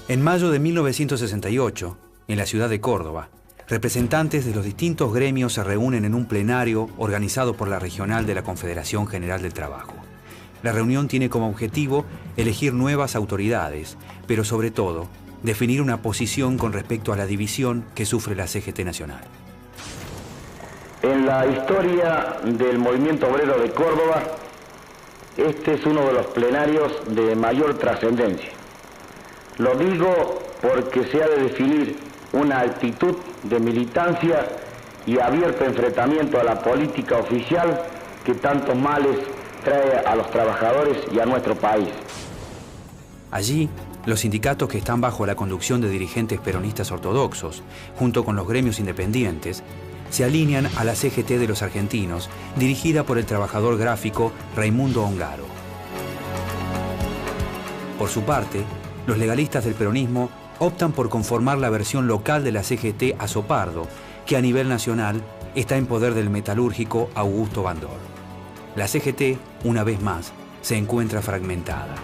En mayo de 1968, en la ciudad de Córdoba, representantes de los distintos gremios se reúnen en un plenario organizado por la Regional de la Confederación General del Trabajo. La reunión tiene como objetivo elegir nuevas autoridades, pero sobre todo, definir una posición con respecto a la división que sufre la CGT Nacional. En la historia del movimiento obrero de Córdoba, este es uno de los plenarios de mayor trascendencia. Lo digo porque se ha de definir una actitud de militancia y abierto enfrentamiento a la política oficial que tantos males trae a los trabajadores y a nuestro país. Allí, los sindicatos que están bajo la conducción de dirigentes peronistas ortodoxos, junto con los gremios independientes, se alinean a la CGT de los argentinos, dirigida por el trabajador gráfico Raimundo Ongaro. Por su parte, los legalistas del peronismo optan por conformar la versión local de la CGT Azopardo, que a nivel nacional está en poder del metalúrgico Augusto Bandor. La CGT, una vez más, se encuentra fragmentada.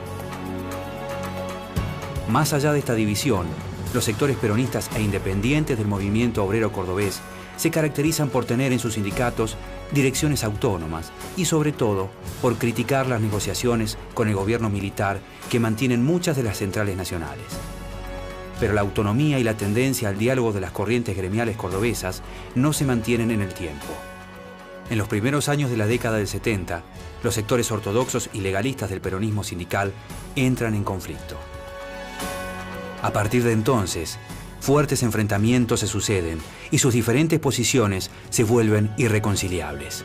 Más allá de esta división, los sectores peronistas e independientes del movimiento obrero cordobés se caracterizan por tener en sus sindicatos direcciones autónomas y sobre todo por criticar las negociaciones con el gobierno militar que mantienen muchas de las centrales nacionales. Pero la autonomía y la tendencia al diálogo de las corrientes gremiales cordobesas no se mantienen en el tiempo. En los primeros años de la década del 70, los sectores ortodoxos y legalistas del peronismo sindical entran en conflicto. A partir de entonces, fuertes enfrentamientos se suceden y sus diferentes posiciones se vuelven irreconciliables.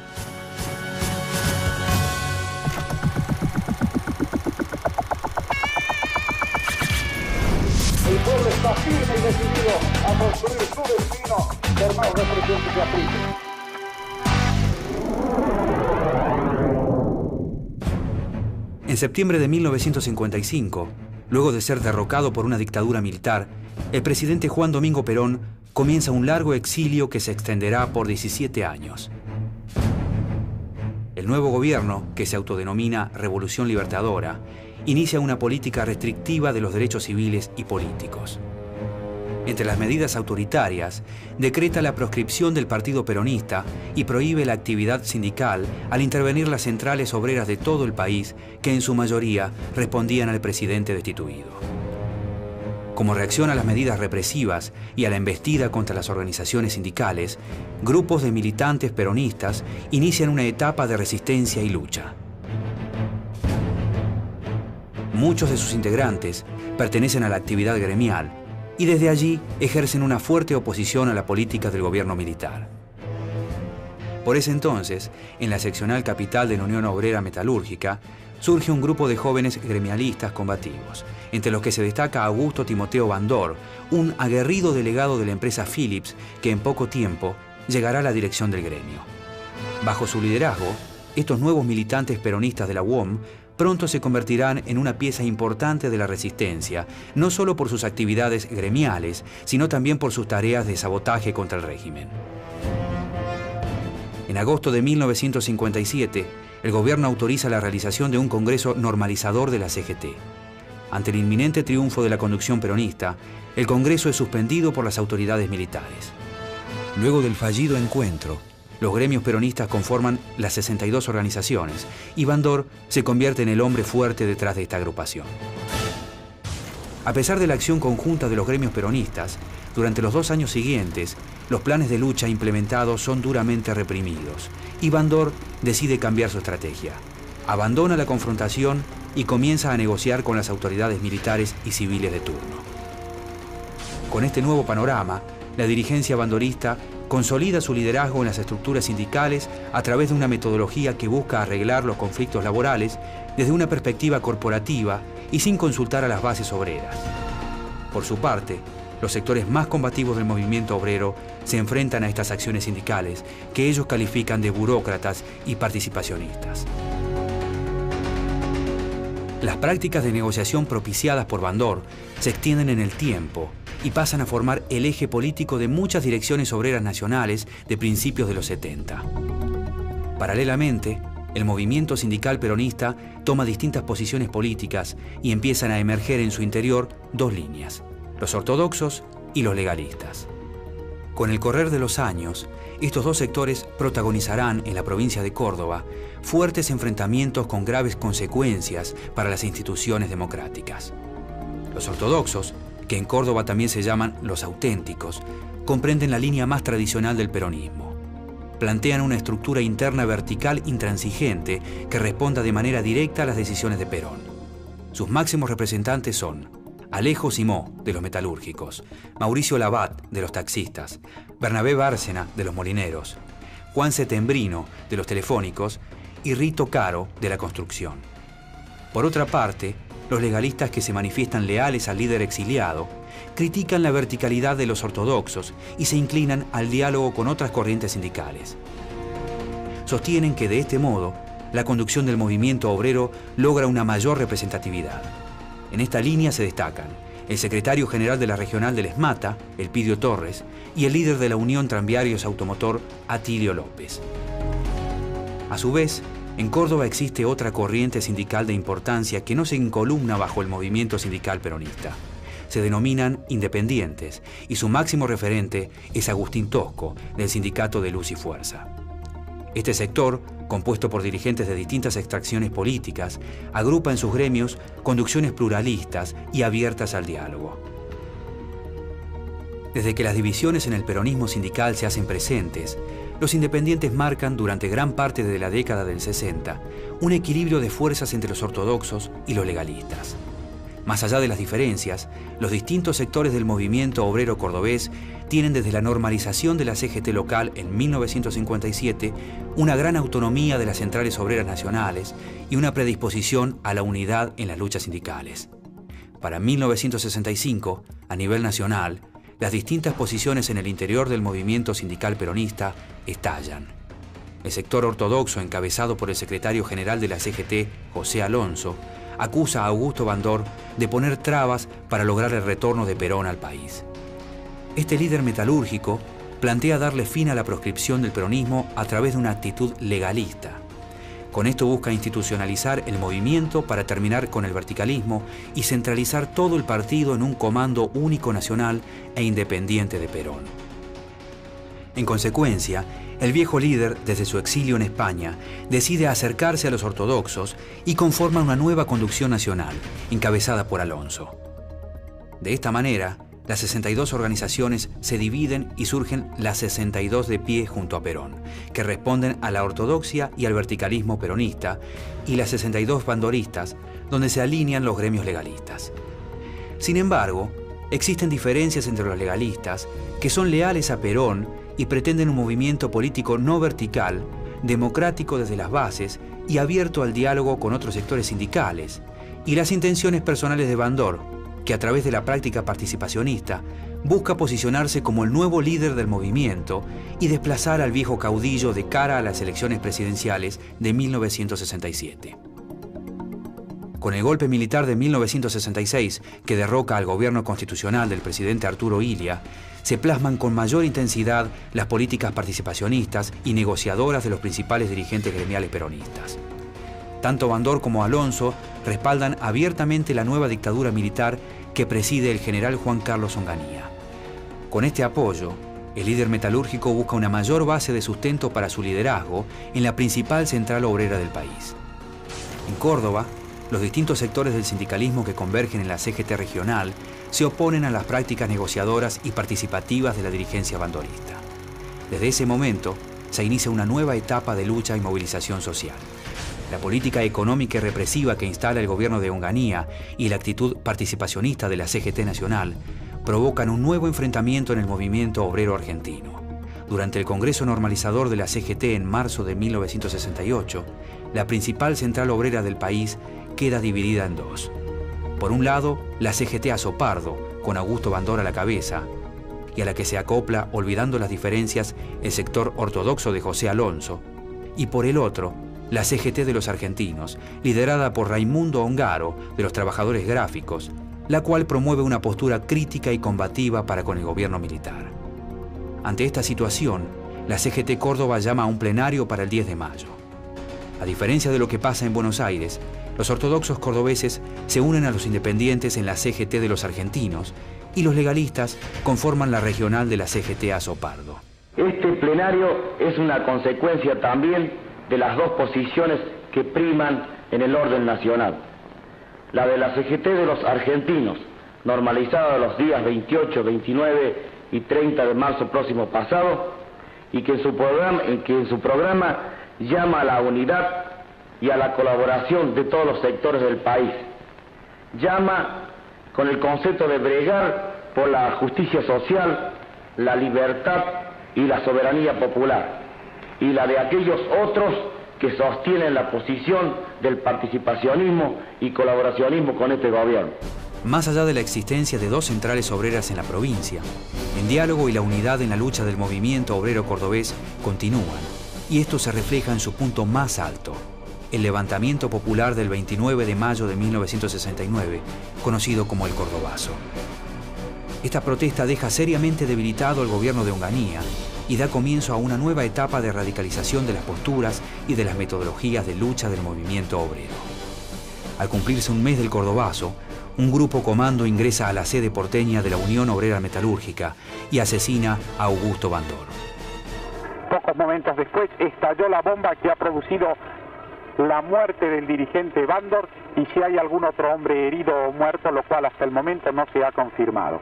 El pueblo está firme y decidido a construir su destino por más represión que se aplique. En septiembre de 1955, luego de ser derrocado por una dictadura militar, el presidente Juan Domingo Perón comienza un largo exilio que se extenderá por 17 años. El nuevo gobierno, que se autodenomina Revolución Libertadora, inicia una política restrictiva de los derechos civiles y políticos. Entre las medidas autoritarias, decreta la proscripción del Partido Peronista y prohíbe la actividad sindical al intervenir las centrales obreras de todo el país, que en su mayoría respondían al presidente destituido. Como reacción a las medidas represivas y a la embestida contra las organizaciones sindicales, grupos de militantes peronistas inician una etapa de resistencia y lucha. Muchos de sus integrantes pertenecen a la actividad gremial y desde allí ejercen una fuerte oposición a la política del gobierno militar. Por ese entonces, en la seccional capital de la Unión Obrera Metalúrgica, surge un grupo de jóvenes gremialistas combativos, entre los que se destaca Augusto Timoteo Bandor, un aguerrido delegado de la empresa Philips que en poco tiempo llegará a la dirección del gremio. Bajo su liderazgo, estos nuevos militantes peronistas de la UOM pronto se convertirán en una pieza importante de la resistencia, no solo por sus actividades gremiales, sino también por sus tareas de sabotaje contra el régimen. En agosto de 1957, el gobierno autoriza la realización de un congreso normalizador de la CGT. Ante el inminente triunfo de la conducción peronista, el congreso es suspendido por las autoridades militares. Luego del fallido encuentro, los gremios peronistas conforman las 62 organizaciones y Bandor se convierte en el hombre fuerte detrás de esta agrupación. A pesar de la acción conjunta de los gremios peronistas, durante los 2 años siguientes, los planes de lucha implementados son duramente reprimidos y Bandor decide cambiar su estrategia. Abandona la confrontación y comienza a negociar con las autoridades militares y civiles de turno. Con este nuevo panorama, la dirigencia bandorista consolida su liderazgo en las estructuras sindicales a través de una metodología que busca arreglar los conflictos laborales desde una perspectiva corporativa y sin consultar a las bases obreras. Por su parte, los sectores más combativos del movimiento obrero se enfrentan a estas acciones sindicales que ellos califican de burócratas y participacionistas. Las prácticas de negociación propiciadas por Bandor se extienden en el tiempo y pasan a formar el eje político de muchas direcciones obreras nacionales de principios de los 70. Paralelamente, el movimiento sindical peronista toma distintas posiciones políticas y empiezan a emerger en su interior dos líneas, los ortodoxos y los legalistas. Con el correr de los años, estos dos sectores protagonizarán en la provincia de Córdoba fuertes enfrentamientos con graves consecuencias para las instituciones democráticas. Los ortodoxos, que en Córdoba también se llaman los auténticos, comprenden la línea más tradicional del peronismo. Plantean una estructura interna vertical intransigente que responda de manera directa a las decisiones de Perón. Sus máximos representantes son Alejo Simó, de los metalúrgicos, Mauricio Labat, de los taxistas, Bernabé Bárcena, de los molineros, Juan Setembrino, de los telefónicos, y Rito Caro, de la construcción. Por otra parte, los legalistas, que se manifiestan leales al líder exiliado, critican la verticalidad de los ortodoxos y se inclinan al diálogo con otras corrientes sindicales. Sostienen que de este modo, la conducción del movimiento obrero logra una mayor representatividad. En esta línea se destacan el secretario general de la regional del ESMATA, Elpidio Torres, y el líder de la Unión Tranviarios Automotor, Atilio López. A su vez, en Córdoba existe otra corriente sindical de importancia que no se encolumna bajo el movimiento sindical peronista. Se denominan independientes y su máximo referente es Agustín Tosco, del Sindicato de Luz y Fuerza. Este sector, compuesto por dirigentes de distintas extracciones políticas, agrupa en sus gremios conducciones pluralistas y abiertas al diálogo. Desde que las divisiones en el peronismo sindical se hacen presentes, los independientes marcan durante gran parte de la década del 60 un equilibrio de fuerzas entre los ortodoxos y los legalistas. Más allá de las diferencias, los distintos sectores del movimiento obrero cordobés tienen desde la normalización de la CGT local en 1957 una gran autonomía de las centrales obreras nacionales y una predisposición a la unidad en las luchas sindicales. Para 1965, a nivel nacional, las distintas posiciones en el interior del movimiento sindical peronista estallan. El sector ortodoxo, encabezado por el secretario general de la CGT, José Alonso, acusa a Augusto Bandor de poner trabas para lograr el retorno de Perón al país. Este líder metalúrgico plantea darle fin a la proscripción del peronismo a través de una actitud legalista. Con esto busca institucionalizar el movimiento para terminar con el verticalismo y centralizar todo el partido en un comando único nacional e independiente de Perón. En consecuencia, el viejo líder, desde su exilio en España, decide acercarse a los ortodoxos y conforma una nueva conducción nacional, encabezada por Alonso. De esta manera, las 62 organizaciones se dividen y surgen las 62 de pie junto a Perón, que responden a la ortodoxia y al verticalismo peronista, y las 62 bandoristas, donde se alinean los gremios legalistas. Sin embargo, existen diferencias entre los legalistas, que son leales a Perón y pretenden un movimiento político no vertical, democrático desde las bases y abierto al diálogo con otros sectores sindicales, y las intenciones personales de Bandor, que a través de la práctica participacionista busca posicionarse como el nuevo líder del movimiento y desplazar al viejo caudillo de cara a las elecciones presidenciales de 1967. Con el golpe militar de 1966, que derroca al gobierno constitucional del presidente Arturo Illia, se plasman con mayor intensidad las políticas participacionistas y negociadoras de los principales dirigentes gremiales peronistas. Tanto Bandor como Alonso respaldan abiertamente la nueva dictadura militar que preside el general Juan Carlos Onganía. Con este apoyo, el líder metalúrgico busca una mayor base de sustento para su liderazgo en la principal central obrera del país. En Córdoba, los distintos sectores del sindicalismo que convergen en la CGT regional se oponen a las prácticas negociadoras y participativas de la dirigencia bandorista. Desde ese momento, se inicia una nueva etapa de lucha y movilización social. La política económica y represiva que instala el gobierno de Onganía y la actitud participacionista de la CGT nacional provocan un nuevo enfrentamiento en el movimiento obrero argentino. Durante el Congreso Normalizador de la CGT en marzo de 1968, la principal central obrera del país queda dividida en dos. Por un lado, la CGT Azopardo, con Augusto Bandor a la cabeza, y a la que se acopla, olvidando las diferencias, el sector ortodoxo de José Alonso, y por el otro, la CGT de los argentinos, liderada por Raimundo Ongaro, de los trabajadores gráficos, la cual promueve una postura crítica y combativa para con el gobierno militar. Ante esta situación, la CGT Córdoba llama a un plenario para el 10 de mayo. A diferencia de lo que pasa en Buenos Aires, los ortodoxos cordobeses se unen a los independientes en la CGT de los argentinos y los legalistas conforman la regional de la CGT Azopardo. Este plenario es una consecuencia también de las dos posiciones que priman en el orden nacional. La de la CGT de los argentinos, normalizada los días 28, 29 y 30 de marzo próximo pasado, y que en su programa llama a la unidad y a la colaboración de todos los sectores del país. Llama con el concepto de bregar por la justicia social, la libertad y la soberanía popular, y la de aquellos otros que sostienen la posición del participacionismo y colaboracionismo con este gobierno. Más allá de la existencia de dos centrales obreras en la provincia, el diálogo y la unidad en la lucha del movimiento obrero cordobés continúan, y esto se refleja en su punto más alto, el levantamiento popular del 29 de mayo de 1969, conocido como el Cordobazo. Esta protesta deja seriamente debilitado al gobierno de Onganía y da comienzo a una nueva etapa de radicalización de las posturas y de las metodologías de lucha del movimiento obrero. Al cumplirse un mes del Cordobazo, un grupo comando ingresa a la sede porteña de la Unión Obrera Metalúrgica y asesina a Augusto Bandor. Pocos momentos después estalló la bomba que ha producido la muerte del dirigente Bandor y si hay algún otro hombre herido o muerto, lo cual hasta el momento no se ha confirmado.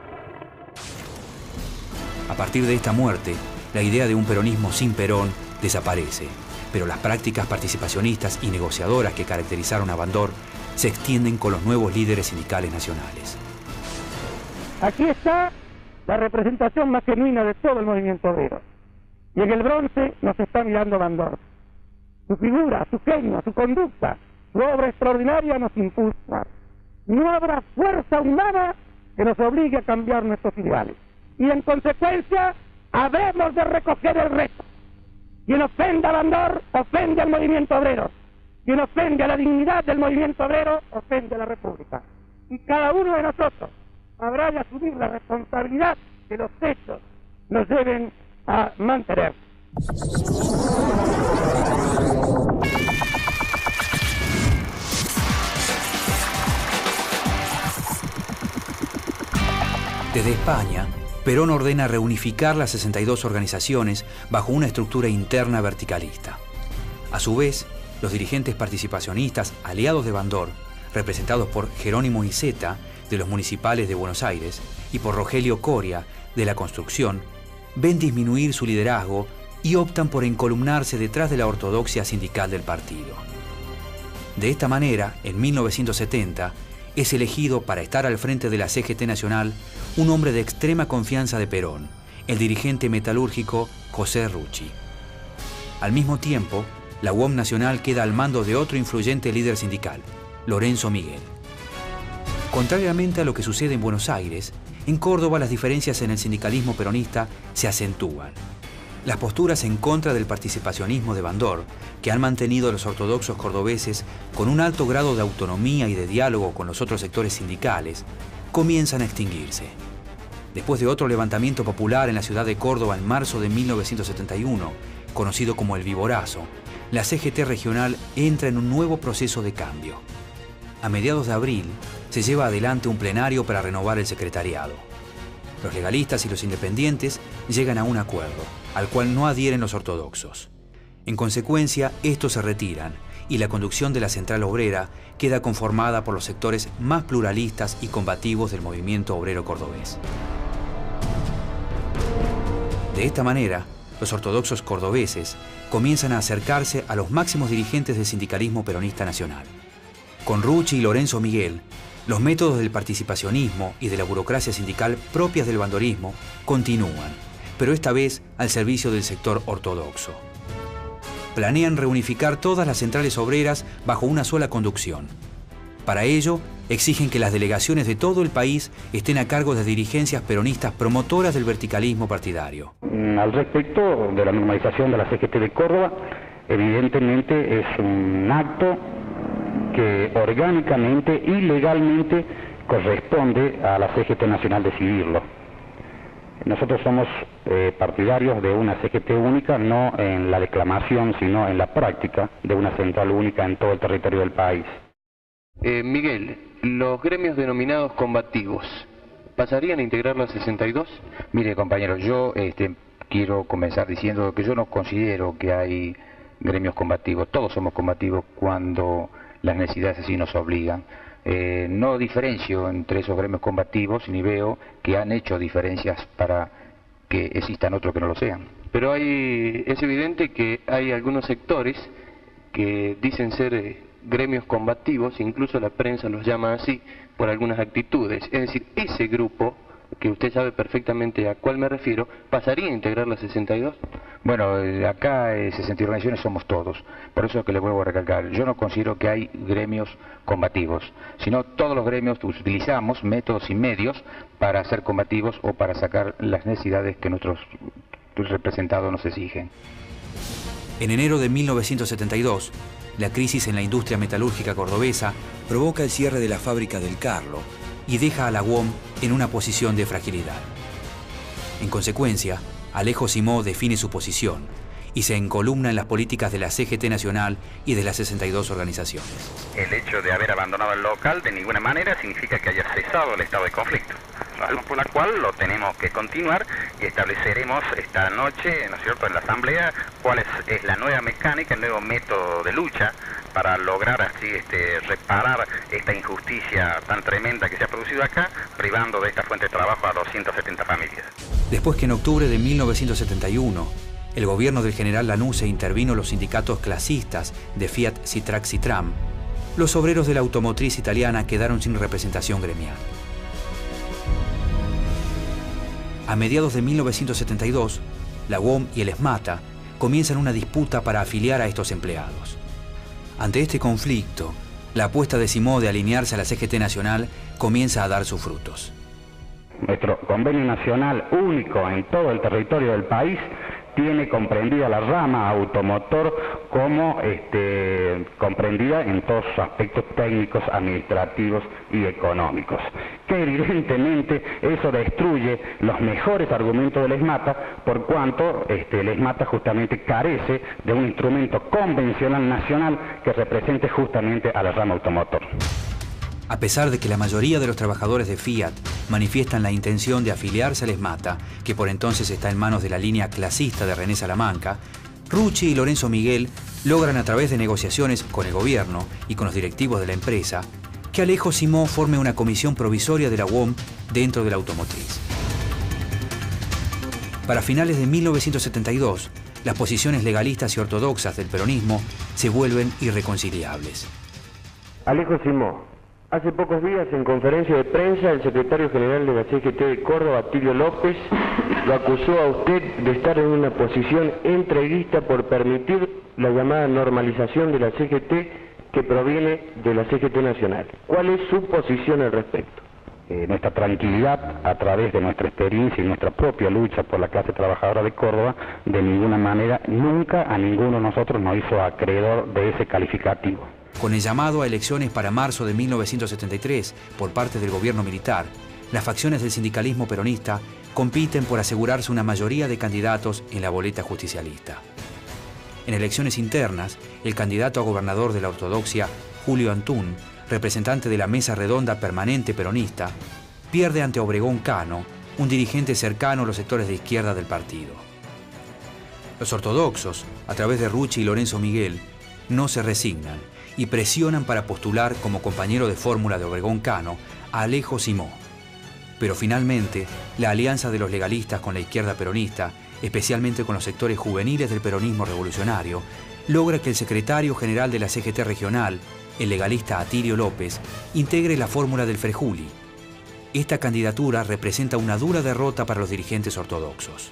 A partir de esta muerte, la idea de un peronismo sin Perón desaparece, pero las prácticas participacionistas y negociadoras que caracterizaron a Bandor se extienden con los nuevos líderes sindicales nacionales. Aquí está la representación más genuina de todo el movimiento obrero. Y en el bronce nos está mirando Bandor. Su figura, su genio, su conducta, su obra extraordinaria nos impulsa. No habrá fuerza humana que nos obligue a cambiar nuestros ideales. Y en consecuencia, habremos de recoger el reto. Quien ofenda a Bandor, ofende al movimiento obrero. Quien ofende a la dignidad del movimiento obrero, ofende a la República. Y cada uno de nosotros habrá de asumir la responsabilidad que los hechos nos deben a mantener. Desde España, Perón ordena reunificar las 62 organizaciones bajo una estructura interna verticalista. A su vez, los dirigentes participacionistas aliados de Bandor, representados por Jerónimo Iceta, de los municipales de Buenos Aires, y por Rogelio Coria, de la construcción, ven disminuir su liderazgo y optan por encolumnarse detrás de la ortodoxia sindical del partido. De esta manera, en 1970, es elegido para estar al frente de la CGT Nacional un hombre de extrema confianza de Perón, el dirigente metalúrgico José Rucci. Al mismo tiempo, la UOM Nacional queda al mando de otro influyente líder sindical, Lorenzo Miguel. Contrariamente a lo que sucede en Buenos Aires, en Córdoba las diferencias en el sindicalismo peronista se acentúan. Las posturas en contra del participacionismo de Bandor, que han mantenido los ortodoxos cordobeses con un alto grado de autonomía y de diálogo con los otros sectores sindicales, comienzan a extinguirse. Después de otro levantamiento popular en la ciudad de Córdoba en marzo de 1971, conocido como el Viborazo, la CGT regional entra en un nuevo proceso de cambio. A mediados de abril se lleva adelante un plenario para renovar el secretariado. Los legalistas y los independientes llegan a un acuerdo, al cual no adhieren los ortodoxos. En consecuencia, estos se retiran y la conducción de la Central Obrera queda conformada por los sectores más pluralistas y combativos del movimiento obrero cordobés. De esta manera, los ortodoxos cordobeses comienzan a acercarse a los máximos dirigentes del sindicalismo peronista nacional. Con Rucci y Lorenzo Miguel, los métodos del participacionismo y de la burocracia sindical propias del bandorismo continúan, pero esta vez al servicio del sector ortodoxo. Planean reunificar todas las centrales obreras bajo una sola conducción. Para ello, exigen que las delegaciones de todo el país estén a cargo de dirigencias peronistas promotoras del verticalismo partidario. Al respecto de la normalización de la CGT de Córdoba, evidentemente es un acto que orgánicamente y legalmente corresponde a la CGT Nacional decidirlo. Nosotros somos partidarios de una CGT única, no en la declamación, sino en la práctica de una central única en todo el territorio del país. Miguel, los gremios denominados combativos, ¿pasarían a integrar la 62? Mire, compañero, yo quiero comenzar diciendo que yo no considero que hay gremios combativos. Todos somos combativos cuando las necesidades así nos obligan. No diferencio entre esos gremios combativos ni veo que han hecho diferencias para que existan otros que no lo sean. Pero es evidente que hay algunos sectores que dicen ser gremios combativos, incluso la prensa los llama así por algunas actitudes. Es decir, ese grupo, que usted sabe perfectamente a cuál me refiero, ¿pasaría a integrar la 62? Bueno, acá 60 organizaciones somos todos, por eso es que le vuelvo a recalcar, yo no considero que hay gremios combativos, sino todos los gremios utilizamos métodos y medios para ser combativos o para sacar las necesidades que nuestros representados nos exigen. En enero de 1972, la crisis en la industria metalúrgica cordobesa provoca el cierre de la fábrica del Carlo y deja a la UOM en una posición de fragilidad. En consecuencia, Alejo Simó define su posición y se encolumna en las políticas de la CGT Nacional y de las 62 organizaciones. El hecho de haber abandonado el local de ninguna manera significa que haya cesado el estado de conflicto, razón por la cual lo tenemos que continuar y estableceremos esta noche, ¿no es cierto?, en la asamblea, cuál es la nueva mecánica, el nuevo método de lucha para lograr así reparar esta injusticia tan tremenda que se ha producido acá, privando de esta fuente de trabajo a 270 familias. Después que en octubre de 1971, el gobierno del general Lanusse intervino los sindicatos clasistas de Fiat Citrac Citram, los obreros de la automotriz italiana quedaron sin representación gremial. A mediados de 1972, la UOM y el ESMATA comienzan una disputa para afiliar a estos empleados. Ante este conflicto, la apuesta de Simó de alinearse a la CGT Nacional comienza a dar sus frutos. Nuestro convenio nacional único en todo el territorio del país tiene comprendida la rama automotor como comprendida en todos sus aspectos técnicos, administrativos y económicos. Que evidentemente eso destruye los mejores argumentos del ESMATA, por cuanto el ESMATA justamente carece de un instrumento convencional nacional que represente justamente a la rama automotor. A pesar de que la mayoría de los trabajadores de Fiat manifiestan la intención de afiliarse al ESMATA, que por entonces está en manos de la línea clasista de René Salamanca, Rucci y Lorenzo Miguel logran a través de negociaciones con el gobierno y con los directivos de la empresa que Alejo Simó forme una comisión provisoria de la UOM dentro de la automotriz. Para finales de 1972, las posiciones legalistas y ortodoxas del peronismo se vuelven irreconciliables. Alejo Simó. Hace pocos días, en conferencia de prensa, el secretario general de la CGT de Córdoba, Atilio López, lo acusó a usted de estar en una posición entreguista por permitir la llamada normalización de la CGT que proviene de la CGT Nacional. ¿Cuál es su posición al respecto? Nuestra tranquilidad a través de nuestra experiencia y nuestra propia lucha por la clase trabajadora de Córdoba, de ninguna manera, nunca a ninguno de nosotros nos hizo acreedor de ese calificativo. Con el llamado a elecciones para marzo de 1973 por parte del gobierno militar, las facciones del sindicalismo peronista compiten por asegurarse una mayoría de candidatos en la boleta justicialista. En elecciones internas, el candidato a gobernador de la ortodoxia, Julio Antún, representante de la mesa redonda permanente peronista, pierde ante Obregón Cano, un dirigente cercano a los sectores de izquierda del partido. Los ortodoxos, a través de Rucci y Lorenzo Miguel, no se resignan y presionan para postular como compañero de fórmula de Obregón Cano a Alejo Simó. Pero finalmente, la alianza de los legalistas con la izquierda peronista, especialmente con los sectores juveniles del peronismo revolucionario, logra que el secretario general de la CGT regional, el legalista Atilio López, integre la fórmula del Frejuli. Esta candidatura representa una dura derrota para los dirigentes ortodoxos.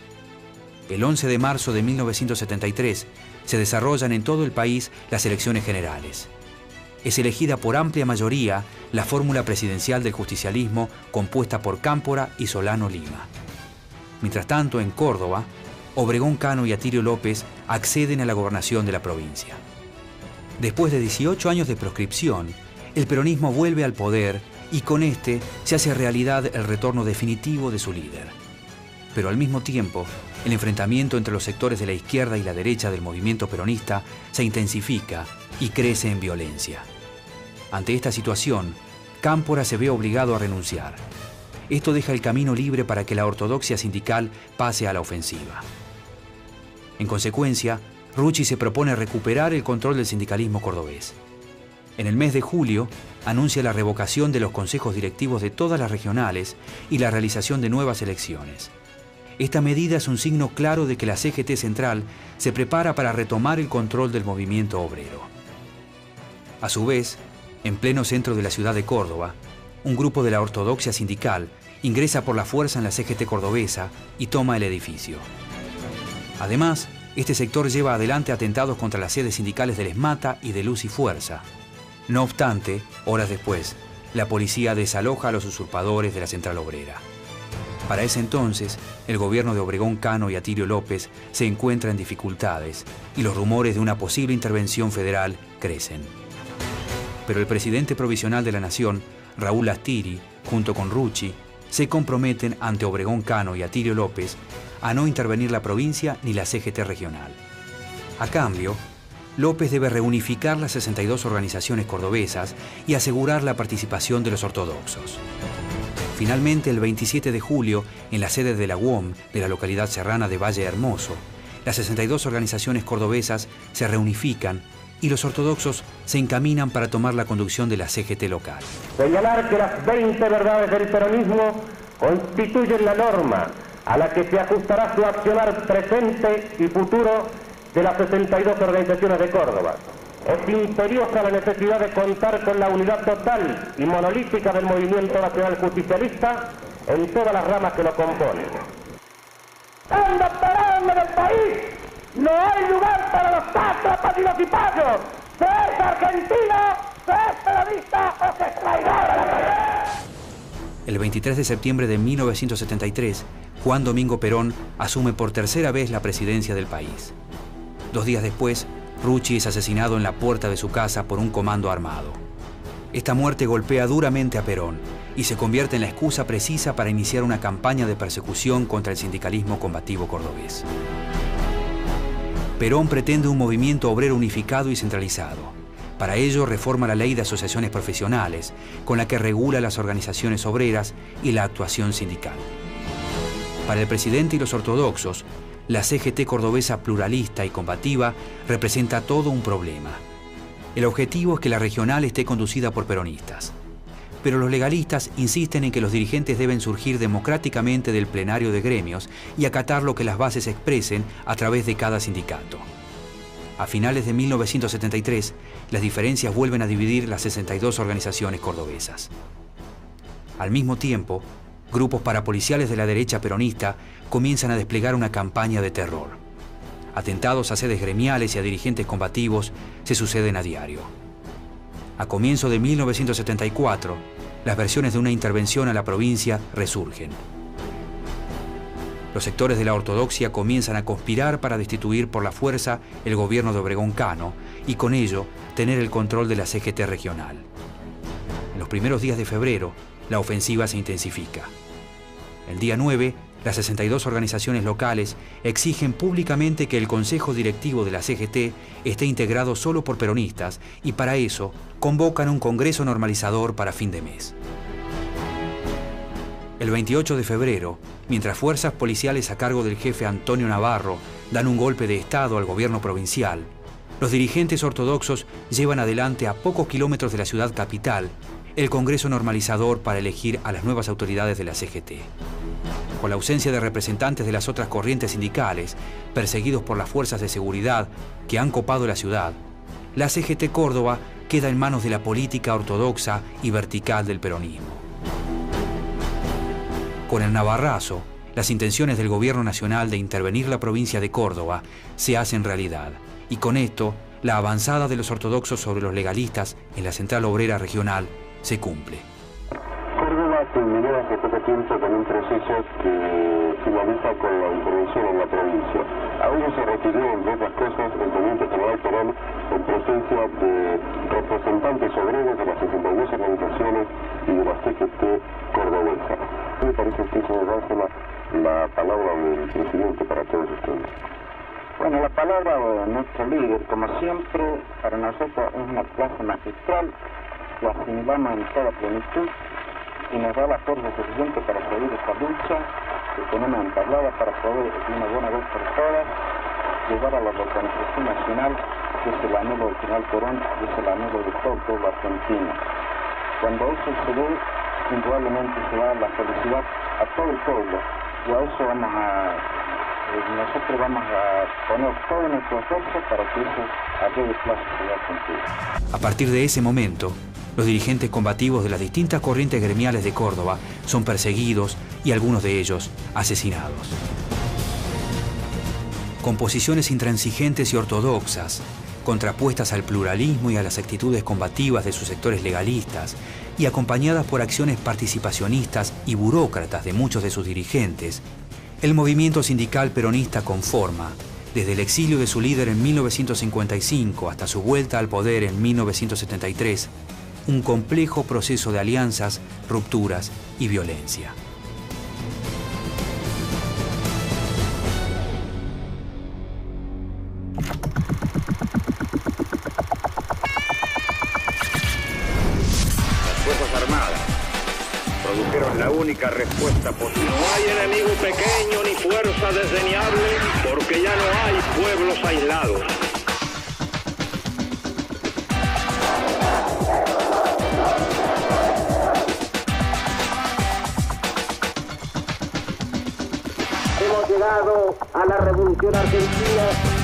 El 11 de marzo de 1973 se desarrollan en todo el país las elecciones generales. Es elegida por amplia mayoría la fórmula presidencial del justicialismo compuesta por Cámpora y Solano Lima. Mientras tanto, en Córdoba, Obregón Cano y Atilio López acceden a la gobernación de la provincia. Después de 18 años de proscripción, el peronismo vuelve al poder y con este se hace realidad el retorno definitivo de su líder. Pero al mismo tiempo, el enfrentamiento entre los sectores de la izquierda y la derecha del movimiento peronista se intensifica y crece en violencia. Ante esta situación, Cámpora se ve obligado a renunciar. Esto deja el camino libre para que la ortodoxia sindical pase a la ofensiva. En consecuencia, Rucci se propone recuperar el control del sindicalismo cordobés. En el mes de julio, anuncia la revocación de los consejos directivos de todas las regionales y la realización de nuevas elecciones. Esta medida es un signo claro de que la CGT Central se prepara para retomar el control del movimiento obrero. A su vez, en pleno centro de la ciudad de Córdoba, un grupo de la ortodoxia sindical ingresa por la fuerza en la CGT cordobesa y toma el edificio. Además, este sector lleva adelante atentados contra las sedes sindicales del ESMATA y de Luz y Fuerza. No obstante, horas después, la policía desaloja a los usurpadores de la Central Obrera. Para ese entonces, el gobierno de Obregón Cano y Atilio López se encuentra en dificultades y los rumores de una posible intervención federal crecen. Pero el presidente provisional de la Nación, Raúl Astiri, junto con Rucci, se comprometen ante Obregón Cano y Atilio López a no intervenir la provincia ni la CGT regional. A cambio, López debe reunificar las 62 organizaciones cordobesas y asegurar la participación de los ortodoxos. Finalmente, el 27 de julio, en la sede de la UOM de la localidad serrana de Valle Hermoso, las 62 organizaciones cordobesas se reunifican y los ortodoxos se encaminan para tomar la conducción de la CGT local. Señalar que las 20 verdades del peronismo constituyen la norma a la que se ajustará su accionar presente y futuro de las 62 organizaciones de Córdoba. Es imperiosa la necesidad de contar con la unidad total y monolítica del movimiento nacional justicialista en todas las ramas que lo componen. ¡Anda parando del país! ¡No hay lugar para los sátrapas y los cipayos! ¡Se es argentino, se es peronista o se traidor a la patria! El 23 de septiembre de 1973, Juan Domingo Perón asume por tercera vez la presidencia del país. 2 días después, Rucci es asesinado en la puerta de su casa por un comando armado. Esta muerte golpea duramente a Perón y se convierte en la excusa precisa para iniciar una campaña de persecución contra el sindicalismo combativo cordobés. Perón pretende un movimiento obrero unificado y centralizado. Para ello reforma la ley de asociaciones profesionales, con la que regula las organizaciones obreras y la actuación sindical. Para el presidente y los ortodoxos, la CGT cordobesa pluralista y combativa representa todo un problema. El objetivo es que la regional esté conducida por peronistas. Pero los legalistas insisten en que los dirigentes deben surgir democráticamente del plenario de gremios y acatar lo que las bases expresen a través de cada sindicato. A finales de 1973, las diferencias vuelven a dividir las 62 organizaciones cordobesas. Al mismo tiempo, grupos parapoliciales de la derecha peronista comienzan a desplegar una campaña de terror. Atentados a sedes gremiales y a dirigentes combativos se suceden a diario. A comienzo de 1974, las versiones de una intervención a la provincia resurgen. Los sectores de la ortodoxia comienzan a conspirar para destituir por la fuerza el gobierno de Obregón Cano y con ello tener el control de la CGT regional. En los primeros días de febrero, la ofensiva se intensifica. El día 9, las 62 organizaciones locales exigen públicamente que el Consejo Directivo de la CGT esté integrado solo por peronistas y para eso convocan un congreso normalizador para fin de mes. El 28 de febrero, mientras fuerzas policiales a cargo del jefe Antonio Navarro dan un golpe de Estado al gobierno provincial, los dirigentes ortodoxos llevan adelante a pocos kilómetros de la ciudad capital el Congreso Normalizador para elegir a las nuevas autoridades de la CGT. Con la ausencia de representantes de las otras corrientes sindicales, perseguidos por las fuerzas de seguridad que han copado la ciudad, la CGT Córdoba queda en manos de la política ortodoxa y vertical del peronismo. Con el navarrazo, las intenciones del gobierno nacional de intervenir la provincia de Córdoba se hacen realidad, y con esto, la avanzada de los ortodoxos sobre los legalistas en la Central Obrera Regional se cumple. Córdoba terminó hace poco tiempo con un proceso que finaliza con la intervención en la provincia. Aún no se requirió, entre otras cosas, el Teniente General Perón en presencia de representantes obreros de las 62 organizaciones y de la CGT cordobesa. Me parece que eso dársela La palabra del presidente para todos ustedes. Bueno, la palabra de nuestro líder, como siempre, para nosotros es una clase magistral que asimilamos en toda plenitud y nos da la fuerza suficiente para seguir esta lucha que tenemos entablada para poder, de una buena vez por todas, llegar a la reconstrucción nacional, que es el anhelo del general Perón y es el anhelo de todo el pueblo argentino. Cuando eso se dé, indudablemente se va a la felicidad a todo el pueblo, y a eso nosotros vamos a poner todo nuestro esfuerzo para que eso a breve plazo se vea cumplido. A partir de ese momento, los dirigentes combativos de las distintas corrientes gremiales de Córdoba son perseguidos y algunos de ellos asesinados. Con posiciones intransigentes y ortodoxas, contrapuestas al pluralismo y a las actitudes combativas de sus sectores legalistas, y acompañadas por acciones participacionistas y burócratas de muchos de sus dirigentes, el movimiento sindical peronista conforma, desde el exilio de su líder en 1955 hasta su vuelta al poder en 1973, un complejo proceso de alianzas, rupturas y violencia. Produjeron la única respuesta posible. No hay enemigo pequeño ni fuerza desdeñable, porque ya no hay pueblos aislados. Hemos llegado a la Revolución Argentina